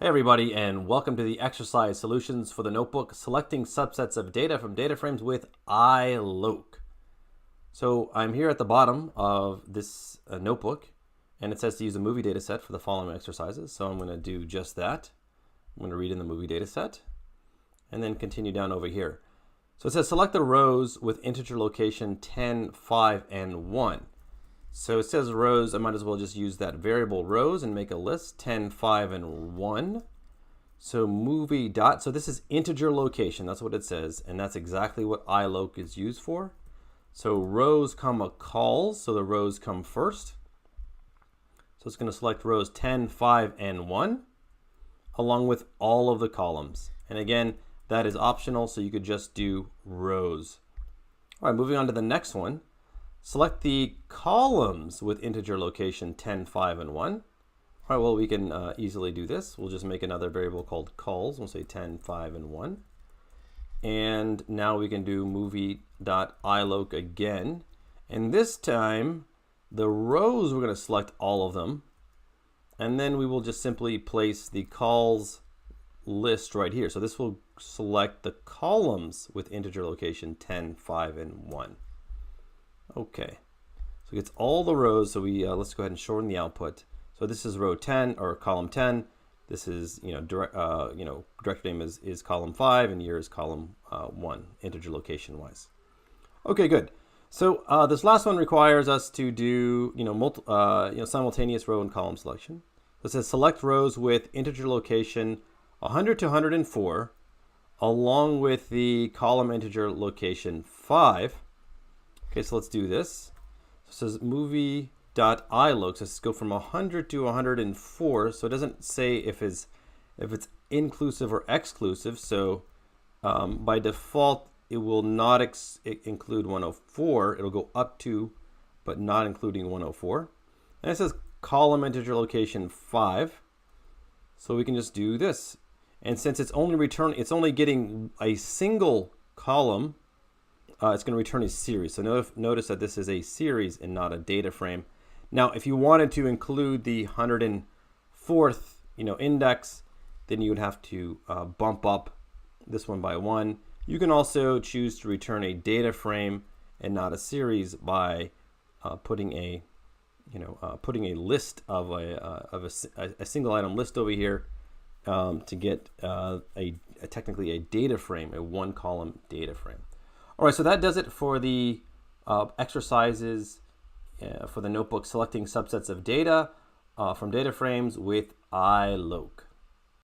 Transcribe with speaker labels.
Speaker 1: Hey everybody, and welcome to the exercise solutions for the notebook, selecting subsets of data from DataFrames with iloc. So I'm here at the bottom of this notebook, and it says to use a movie data set for the following exercises. So I'm going to do just that. I'm going to read in the movie data set, and then continue down over here. So it says select the rows with integer location 10, 5, and 1. So it says rows, I might as well just use that variable rows and make a list, 10, 5, and 1. So movie dot, so this is integer location, that's what it says, and that's exactly what iloc is used for. So rows comma calls, so the rows come first. So it's going to select rows 10, 5, and 1, along with all of the columns. And again, that is optional, so you could just do rows. All right, moving on to the next one. Select the columns with integer location 10, 5, and 1. All right, well, we can easily do this. We'll just make another variable called calls. We'll say 10, 5, and 1. And now we can do movie.iloc again. And this time, the rows, we're going to select all of them. And then we will just simply place the calls list right here. So this will select the columns with integer location 10, 5, and 1. Okay, so it gets all the rows. So we let's go ahead and shorten the output. So this is row 10 or column 10. This is director name is column 5 and year is column 1, integer location wise. Okay, good. So this last one requires us to do simultaneous row and column selection. So it says select rows with integer location 100 to 104, along with the column integer location 5. Okay, so let's do this. So it says movie.iloc, so let's go from 100 to 104. So it doesn't say if it's inclusive or exclusive. So by default, it will not include 104. It'll go up to, but not including 104. And it says column integer location 5. So we can just do this. And since it's only getting a single column, it's going to return a series. So notice that this is a series and not a data frame. Now, if you wanted to include the 104th, index, then you would have to bump up this one by 1. You can also choose to return a data frame and not a series by putting a list of a single item list over here to get technically a data frame, a one column data frame. All right, so that does it for the exercises for the notebook, selecting subsets of data from DataFrames with iloc.